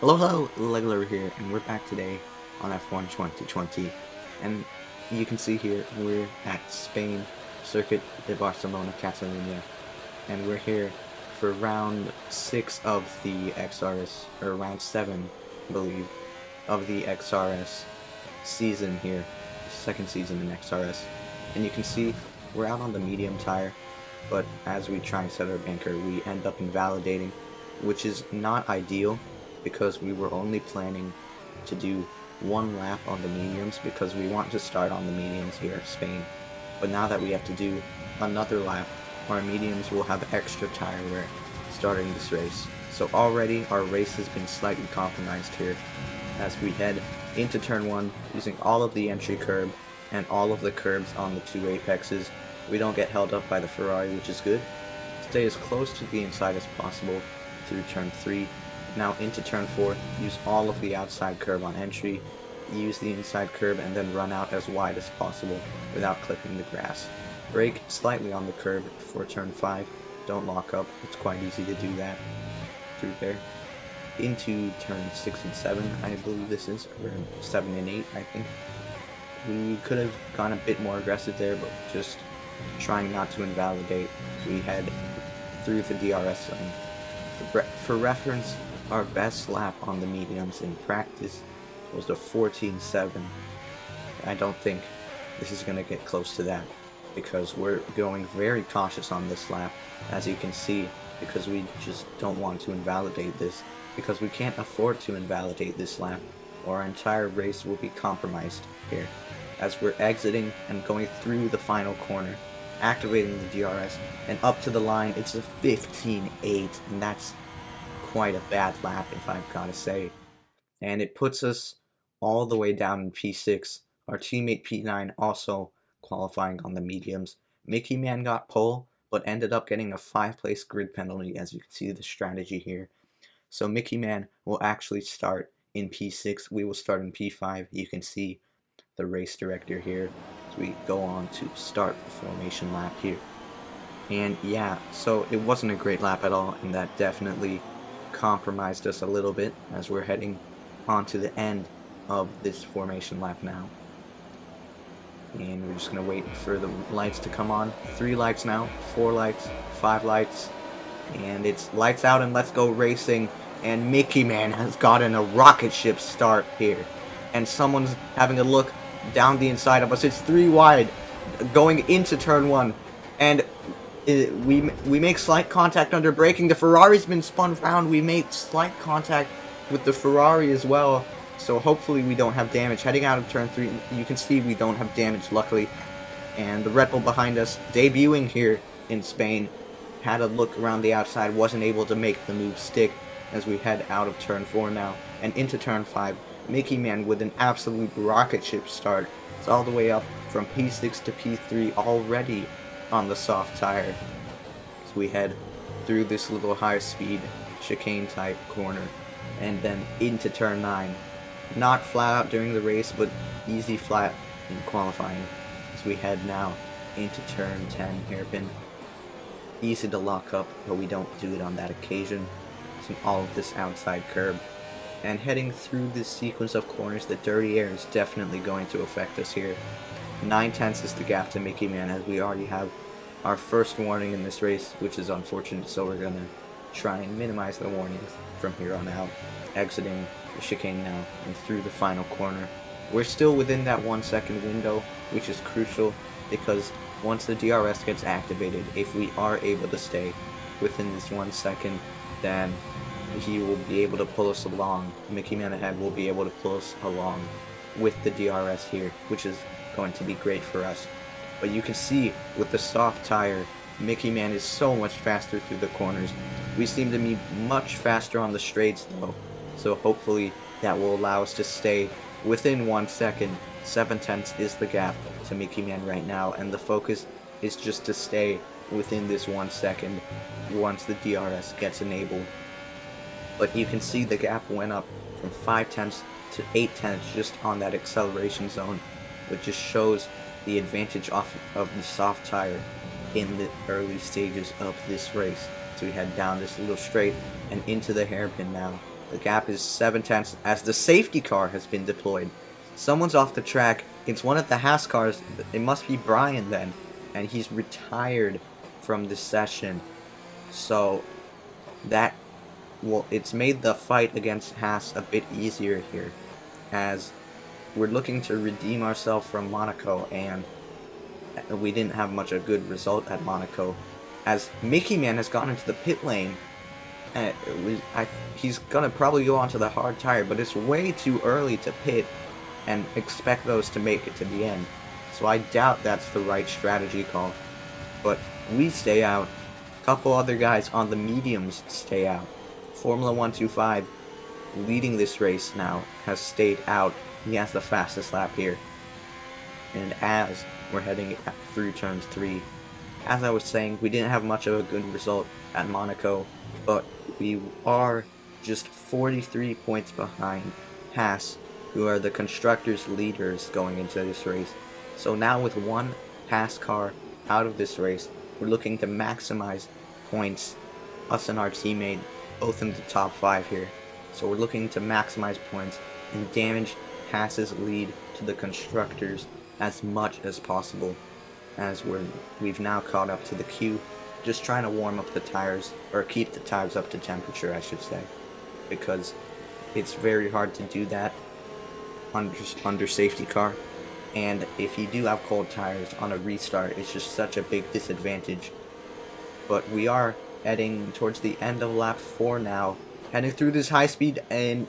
Hello, Legler here, and we're back today on F1 2020, and you can see here we're at Spain, Circuit de Barcelona-Catalunya, and we're here for round 6 of the XRS, or round 7, I believe, of the XRS season here, second season in XRS, and you can see we're out on the medium tire, but as we try and set our banker, we end up invalidating, which is not ideal, because we were only planning to do one lap on the mediums because we want to start on the mediums here at Spain. But now that we have to do another lap, our mediums will have extra tire wear starting this race. So already our race has been slightly compromised here as we head into turn 1 using all of the entry curb and all of the curbs on the two apexes. We don't get held up by the Ferrari, which is good. Stay as close to the inside as possible through turn 3. Now into turn 4, use all of the outside curb on entry, use the inside curb and then run out as wide as possible without clipping the grass. Brake slightly on the curb for turn 5, don't lock up, it's quite easy to do that through there. Into turn 6 and 7, I believe this is, or 7 and 8 I think. We could have gone a bit more aggressive there, but just trying not to invalidate, we head through the DRS zone. For reference, our best lap on the mediums in practice was a 14.7. I don't think this is going to get close to that because we're going very cautious on this lap, as you can see, because we just don't want to invalidate this, because we can't afford to invalidate this lap or our entire race will be compromised here. As we're exiting and going through the final corner, activating the DRS, and up to the line, it's a 15.8, and that's quite a bad lap, if I've got to say. And it puts us all the way down in P6. Our teammate P9 also qualifying on the mediums. Mickey Man got pole, but ended up getting a 5-place grid penalty, as you can see the strategy here. So Mickey Man will actually start in P6. We will start in P5. You can see the race director here as we go on to start the formation lap here. And yeah, so it wasn't a great lap at all, and that definitely compromised us a little bit as we're heading on to the end of this formation lap now. And we're just going to wait for the lights to come on. 3 lights now, 4 lights, 5 lights, and it's lights out and let's go racing. And Mickey Man has gotten a rocket ship start here. And someone's having a look down the inside of us. It's 3 wide going into turn 1. And we make slight contact under braking. The Ferrari's been spun round. We made slight contact with the Ferrari as well. So hopefully we don't have damage. Heading out of turn 3, you can see we don't have damage, luckily. And the Red Bull behind us, debuting here in Spain, had a look around the outside, wasn't able to make the move stick as we head out of turn 4 now. And into turn 5, Mickey Man with an absolute rocket ship start. It's all the way up from P6 to P3 already on the soft tire as we head through this little high speed chicane type corner and then into turn 9. Not flat out during the race, but easy flat in qualifying as we head now into turn 10 hairpin. Easy to lock up, but we don't do it on that occasion. So all of this outside curb. And heading through this sequence of corners, the dirty air is definitely going to affect us here. 9/10 is the gap to Mickey Man, as we already have our first warning in this race, which is unfortunate, so we're going to try and minimize the warnings from here on out. Exiting the chicane now and through the final corner. We're still within that 1 second window, which is crucial, because once the DRS gets activated, if we are able to stay within this 1 second, then he will be able to pull us along. Mickey Man ahead will be able to pull us along with the DRS here, which is going to be great for us. But you can see with the soft tire, Mickey Man is so much faster through the corners. We seem to be much faster on the straights though, so hopefully that will allow us to stay within 1 second. 7/10 is the gap to Mickey Man right now, and the focus is just to stay within this 1 second once the DRS gets enabled. But you can see the gap went up from 5/10 to 8/10 just on that acceleration zone, which just shows the advantage of the soft tire in the early stages of this race. So we head down this little straight and into the hairpin now. The gap is 7/10 as the safety car has been deployed. Someone's off the track. It's one of the Haas cars. It must be Brian then. And he's retired from this session. So that, well, it's made the fight against Haas a bit easier here, as we're looking to redeem ourselves from Monaco, and we didn't have much of a good result at Monaco, as Mickey Man has gone into the pit lane. He's gonna probably go onto the hard tire, but it's way too early to pit and expect those to make it to the end. So I doubt that's the right strategy call. But we stay out. A couple other guys on the mediums stay out. Formula 125, leading this race now, has stayed out. He has the fastest lap here. And as we're heading through turns 3, as I was saying, we didn't have much of a good result at Monaco, but we are just 43 points behind Haas, who are the constructors' leaders going into this race. So now with one Haas car out of this race, we're looking to maximize points, us and our teammate, both in the top 5 here. So we're looking to maximize points and damage Haas's lead to the constructors as much as possible, as we've now caught up to the queue, just trying to warm up the tires, or keep the tires up to temperature, I should say, because it's very hard to do that under safety car, and if you do have cold tires on a restart, it's just such a big disadvantage. But we are heading towards the end of lap 4 now, heading through this high speed, and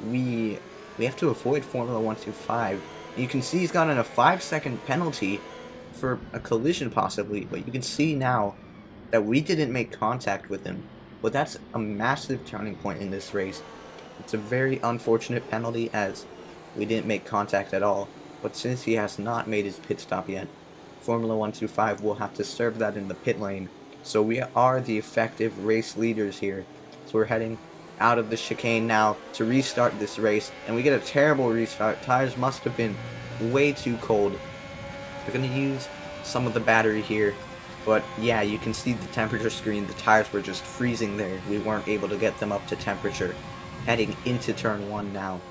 we have to avoid Formula 125. You can see he's gotten a 5-second penalty for a collision possibly, but you can see now that we didn't make contact with him. But that's a massive turning point in this race. It's a very unfortunate penalty as we didn't make contact at all, but since he has not made his pit stop yet, Formula 125 will have to serve that in the pit lane. So we are the effective race leaders here. So we're heading out of the chicane now to restart this race, and we get a terrible restart. Tires must have been way too cold. We're going to use some of the battery here, but yeah, you can see the temperature screen. The tires were just freezing there. We weren't able to get them up to temperature. Heading into turn 1 now,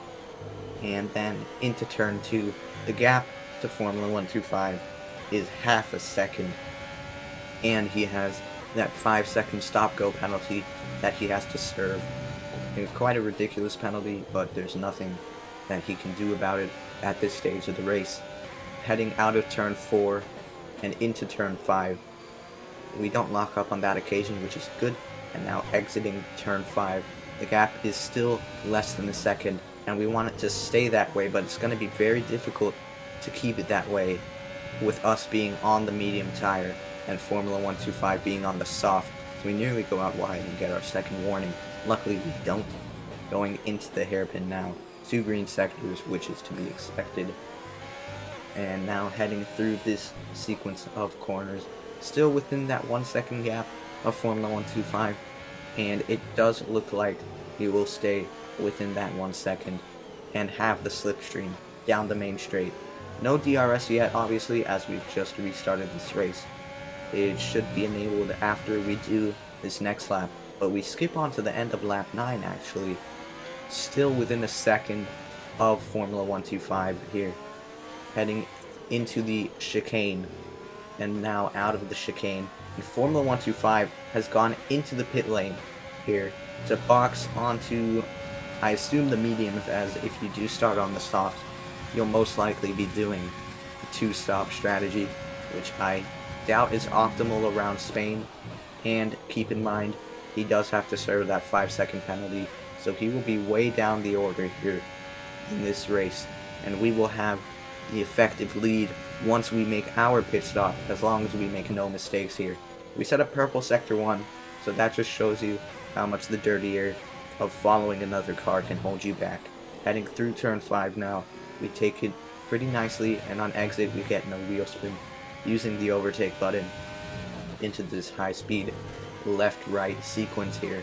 and then into turn 2. The gap to Formula 125 is half a second, and he has that 5-second stop-go penalty that he has to serve. It's quite a ridiculous penalty, but there's nothing that he can do about it at this stage of the race. Heading out of turn 4 and into turn 5, we don't lock up on that occasion, which is good. And now exiting turn 5, the gap is still less than a second, and we want it to stay that way, but it's going to be very difficult to keep it that way with us being on the medium tire and Formula 125 being on the soft. So we nearly go out wide and get our second warning. Luckily we don't. Going into the hairpin now. 2 green sectors, which is to be expected. And now heading through this sequence of corners, still within that 1-second gap of Formula 125. And it does look like we will stay within that 1 second and have the slipstream down the main straight. No DRS yet, obviously, as we've just restarted this race. It should be enabled after we do this next lap, but we skip on to the end of lap 9 actually. Still within a second of Formula 125 here. Heading into the chicane, and now out of the chicane. And Formula 125 has gone into the pit lane here to box onto, I assume, the mediums, as if you do start on the soft, you'll most likely be doing the 2-stop strategy, which I doubt is optimal around Spain. And keep in mind, he does have to serve that 5-second penalty, so he will be way down the order here in this race, and we will have the effective lead once we make our pit stop, as long as we make no mistakes here. We set up purple sector 1, so that just shows you how much the dirty air of following another car can hold you back. Heading through turn 5 now, we take it pretty nicely, and on exit we get no wheel spin, using the overtake button into this high speed left-right sequence here.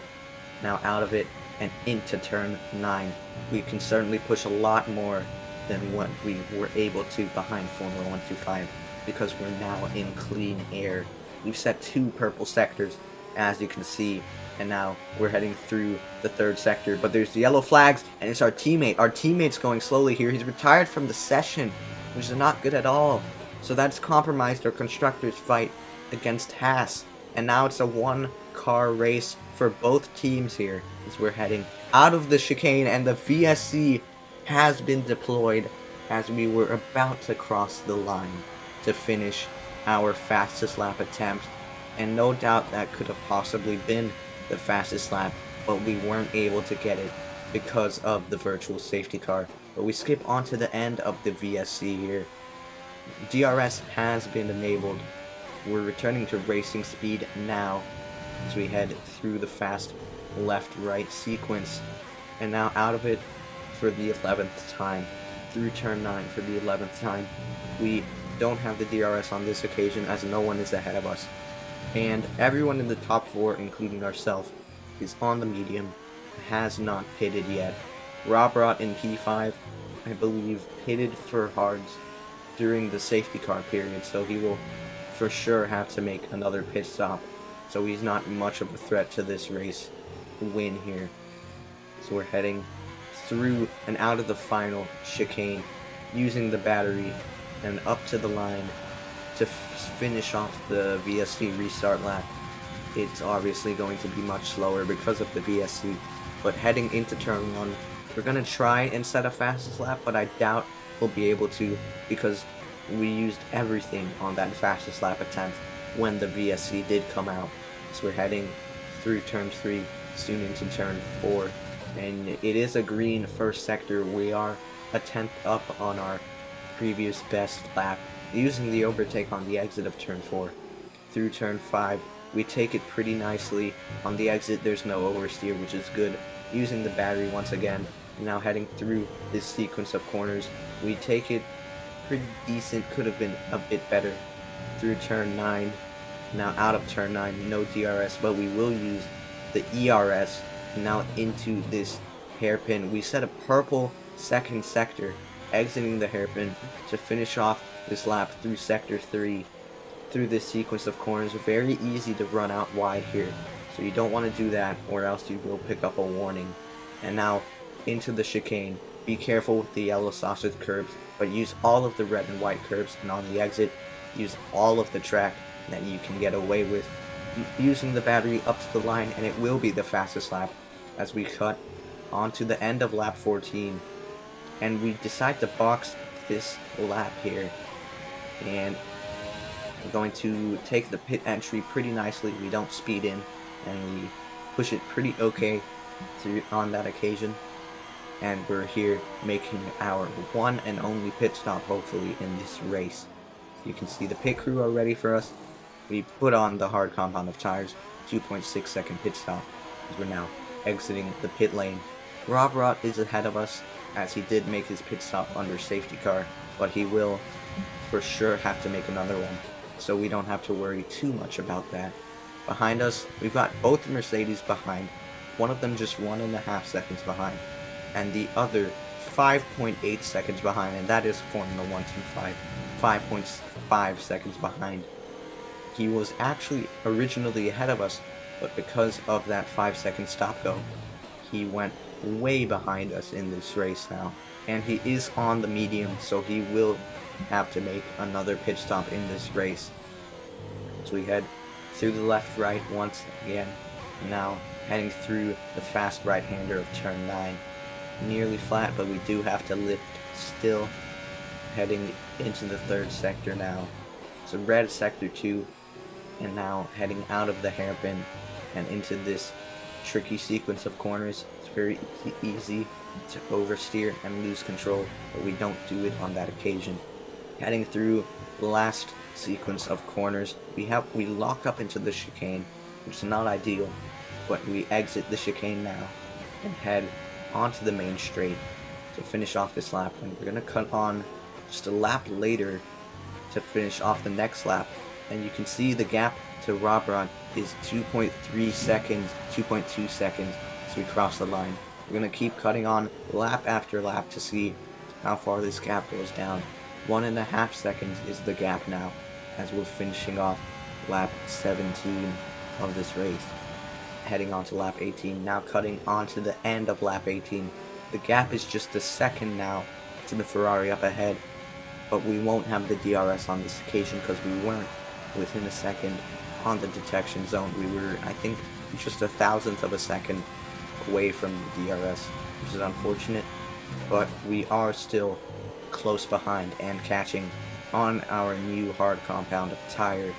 Now out of it and into turn 9. We can certainly push a lot more than what we were able to behind Formula 125, because we're now in clean air. We've set 2 purple sectors, as you can see. And now we're heading through the third sector, but there's yellow flags, and it's our teammate. Our teammate's going slowly here. He's retired from the session, which is not good at all. So that's compromised our constructors' fight against Haas. And now it's a one-car race for both teams here as we're heading out of the chicane, and the VSC has been deployed as we were about to cross the line to finish our fastest lap attempt. And no doubt that could have possibly been the fastest lap, but we weren't able to get it because of the virtual safety car. But we skip on to the end of the VSC here. DRS has been enabled. We're returning to racing speed now as we head through the fast left-right sequence, and now out of it for the 11th time, through turn 9 for the 11th time. We don't have the DRS on this occasion as no one is ahead of us, and everyone in the top 4, including ourselves, is on the medium, has not pitted yet. Robert in P5, I believe, pitted for hards during the safety car period, so he will for sure have to make another pit stop. So he's not much of a threat to this race win here. So we're heading through and out of the final chicane, using the battery and up to the line to finish off the VSC restart lap. It's obviously going to be much slower because of the VSC, but heading into turn 1, we're going to try and set a fastest lap, but I doubt we'll be able to because we used everything on that fastest lap attempt when the VSC did come out. So we're heading through turn 3, soon into turn 4, and it is a green first sector. We are a tenth up on our previous best lap, using the overtake on the exit of turn 4. Through turn 5, we take it pretty nicely. On the exit, there's no oversteer, which is good. Using the battery once again, now heading through this sequence of corners, we take it pretty decent, could have been a bit better. Through turn 9, now out of turn 9, no DRS, but we will use the ERS now into this hairpin. We set a purple second sector, exiting the hairpin to finish off this lap through sector 3. Through this sequence of corners, very easy to run out wide here, so you don't want to do that or else you will pick up a warning. And now into the chicane. Be careful with the yellow sausage curbs, but use all of the red and white curbs, and on the exit use all of the track that you can get away with, using the battery up to the line, and it will be the fastest lap as we cut onto the end of lap 14. And we decide to box this lap here, and we're going to take the pit entry pretty nicely. We don't speed in, and we push it pretty okay on that occasion. And we're here making our one and only pit stop, hopefully, in this race. You can see the pit crew are ready for us. We put on the hard compound of tires, 2.6 second pit stop, as we're now exiting the pit lane. Robert is ahead of us, as he did make his pit stop under safety car, but he will for sure have to make another one, so we don't have to worry too much about that. Behind us, we've got both Mercedes behind, one of them just 1.5 seconds behind, and the other 5.8 seconds behind, and that is Formula 125, 5.5 seconds behind. He was actually originally ahead of us, but because of that 5-second stop-go, he went way behind us in this race now. And he is on the medium, so he will have to make another pit stop in this race. So we head through the left-right once again, now heading through the fast right-hander of turn 9. Nearly flat, but we do have to lift still. Heading into the third sector now. It's a red sector 2, and now heading out of the hairpin and into this tricky sequence of corners. It's very easy to oversteer and lose control, but we don't do it on that occasion. Heading through the last sequence of corners, we lock up into the chicane, which is not ideal, but we exit the chicane now and head onto the main straight to finish off this lap, and we're going to cut on just a lap later to finish off the next lap. And you can see the gap to Robert is 2.3 seconds, 2.2 seconds as we cross the line. We're going to keep cutting on lap after lap to see how far this gap goes down. 1.5 seconds is the gap now as we're finishing off lap 17. of this race. Heading on to lap 18, now cutting onto the end of lap 18. The gap is just a second now to the Ferrari up ahead, but we won't have the DRS on this occasion because we weren't within a second on the detection zone. We were, I think, just a thousandth of a second away from the DRS, which is unfortunate, but we are still close behind and catching on our new hard compound of tire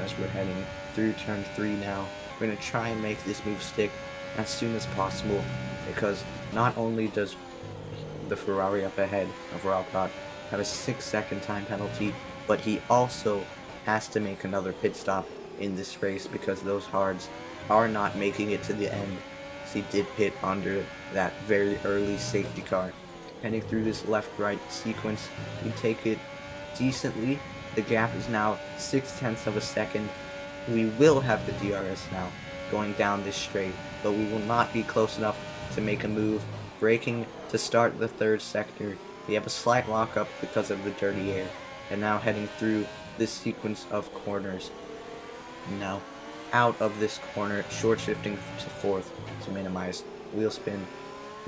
as we're heading through turn 3 now. We're going to try and make this move stick as soon as possible, because not only does the Ferrari up ahead of Robot have a 6-second time penalty, but he also has to make another pit stop in this race because those hards are not making it to the end, as he did pit under that very early safety car. Heading through this left-right sequence, we take it decently. The gap is now 0.6 of a second. We will have the DRS now going down this straight, but we will not be close enough to make a move. Braking to start the third sector. We have a slight lockup because of the dirty air, and now heading through this sequence of corners. Now out of this corner, short shifting to fourth to minimize wheel spin.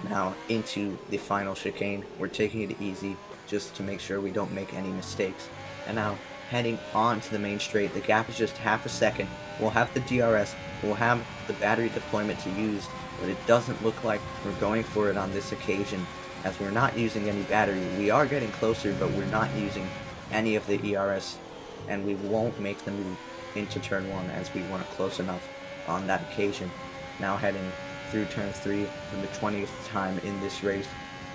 Now into the final chicane. We're taking it easy just to make sure we don't make any mistakes. And now heading on to the main straight. The gap is just half a second. We'll have the DRS, we'll have the battery deployment to use, but it doesn't look like we're going for it on this occasion, as we're not using any battery. We are getting closer, but we're not using any of the ERS, and we won't make the move into turn 1 as we weren't close enough on that occasion. Now heading through turn 3 for the 20th time in this race.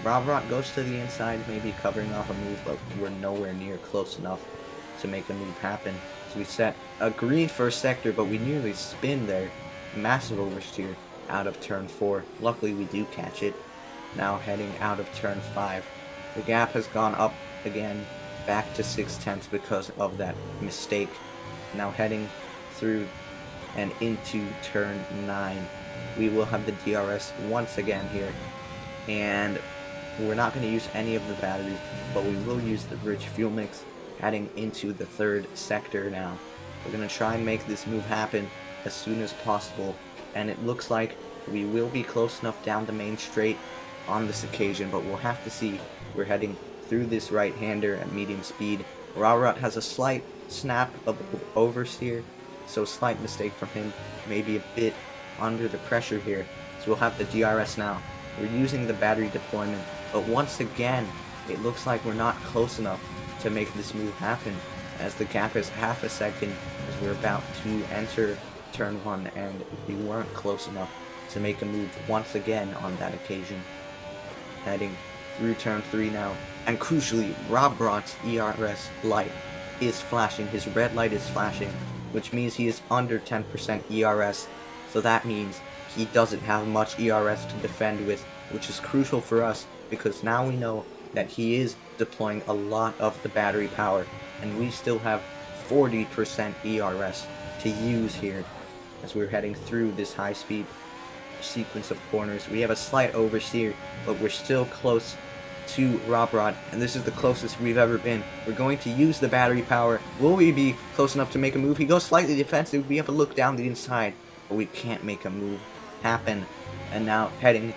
Robot goes to the inside, maybe covering off a move, but we're nowhere near close enough to make a move happen. So we set a green first sector, but we nearly spin there. Massive oversteer out of turn 4. Luckily we do catch it. Now heading out of turn 5. The gap has gone up again, back to 0.6 because of that mistake. Now heading through and into turn 9. We will have the DRS once again here, and we're not going to use any of the batteries, but we will use the rich fuel mix heading into the third sector now. We're going to try and make this move happen as soon as possible, and it looks like we will be close enough down the main straight on this occasion, but we'll have to see. We're heading through this right-hander at medium speed. Rarot has a slight snap of oversteer, so slight mistake from him, maybe a bit under the pressure here. So we'll have the DRS now. We're using the battery deployment, but once again, it looks like we're not close enough to make this move happen, as the gap is half a second as we're about to enter turn 1, and we weren't close enough to make a move once again on that occasion. Heading through turn 3 now, and crucially, Rob Brott's ERS light is flashing. His red light is flashing, which means he is under 10% ERS, so that means he doesn't have much ERS to defend with, which is crucial for us because now we know that he is deploying a lot of the battery power, and we still have 40% ERS to use here as we're heading through this high-speed sequence of corners. We have a slight oversteer, but we're still close to Robrod, and this is the closest we've ever been. We're going to use the battery power. Will we be close enough to make a move? He goes slightly defensive. We have a look down the inside, but we can't make a move happen. And now heading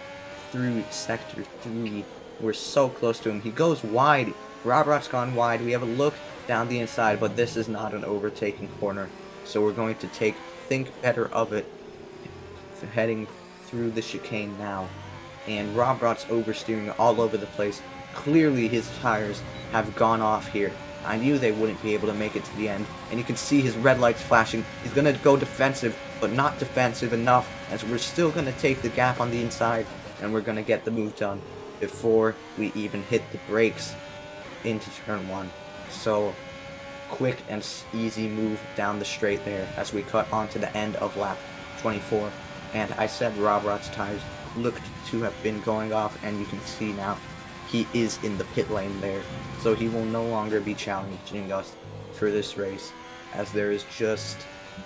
through sector 3, we're so close to him. He goes wide. Robrod's gone wide. We have a look down the inside, but this is not an overtaking corner, so we're going to think better of it. So heading through the chicane now, and Robrod's oversteering all over the place. Clearly his tires have gone off here. I knew they wouldn't be able to make it to the end, and you can see his red lights flashing. He's going to go defensive, but not defensive enough, as we're still going to take the gap on the inside, and we're going to get the move done before we even hit the brakes into turn 1. So quick and easy move down the straight there as we cut onto the end of lap 24. And I said Robrod's tires looked to have been going off, and you can see now he is in the pit lane there, so he will no longer be challenging us for this race, as there is just,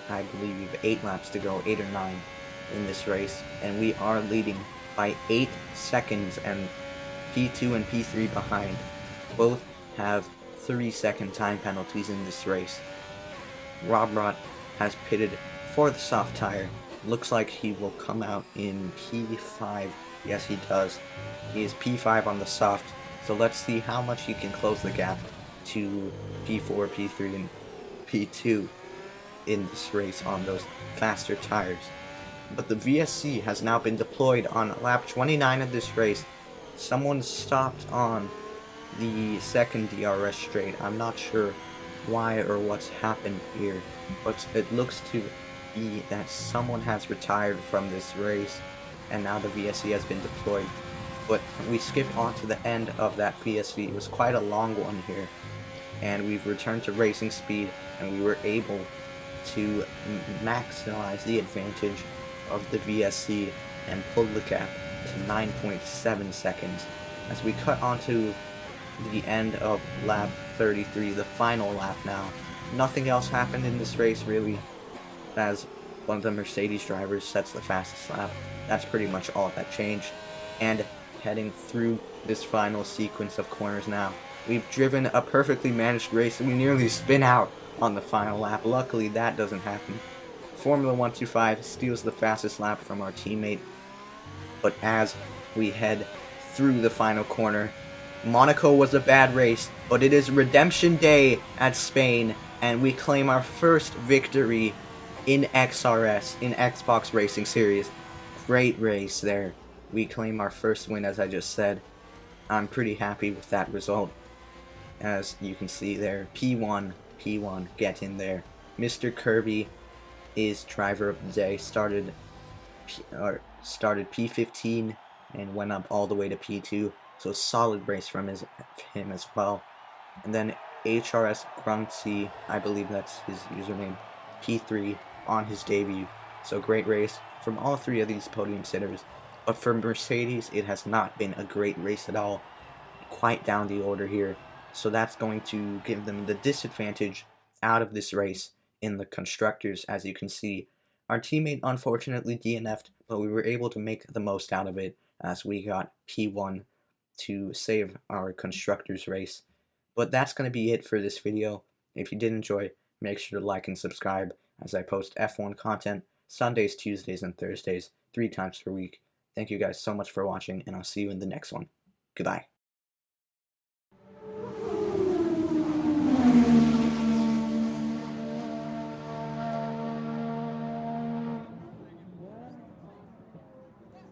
I believe, 8 laps to go, 8 or 9 in this race, and we are leading by 8 seconds, and P2 and P3 behind both have 3-second time penalties in this race. Robrod has pitted for the soft tire, looks like he will come out in P5. Yes, he does. He is P5 on the soft. So let's see how much he can close the gap to P4, P3, and P2 in this race on those faster tires. But the VSC has now been deployed on lap 29 of this race. Someone stopped on the second DRS straight. I'm not sure why or what's happened here, but it looks to be that someone has retired from this race and now the VSC has been deployed. But we skip on to the end of that VSC. It was quite a long one here, and we've returned to racing speed, and we were able to maximize the advantage of the VSC and pull the gap to 9.7 seconds. As we cut onto the end of lap 33, the final lap now, nothing else happened in this race really, as one of the Mercedes drivers sets the fastest lap. That's pretty much all that changed. And heading through this final sequence of corners now, we've driven a perfectly managed race and we nearly spin out on the final lap. Luckily that doesn't happen. Formula 125 steals the fastest lap from our teammate, but as we head through the final corner, Monaco was a bad race, but it is redemption day at Spain, and we claim our first victory in XRS, in Xbox Racing Series. Great race there. We claim our first win, as I just said. I'm pretty happy with that result. As you can see there, P1, get in there. Mr. Kirby is driver of the day, started P15 and went up all the way to P2, so solid race from him as well. And then XRS Gruncy, I believe that's his username, P3 on his debut. So great race from all three of these podium sitters. But for Mercedes, it has not been a great race at all. Quite down the order here. So that's going to give them the disadvantage out of this race in the constructors. As you can see, our teammate unfortunately DNF'd, but we were able to make the most out of it as we got P1 to save our constructors race. But that's going to be it for this video. If you did enjoy, make sure to like and subscribe, as I post F1 content Sundays, Tuesdays, and Thursdays 3 times per week. Thank you guys so much for watching, and I'll see you in the next one. Goodbye.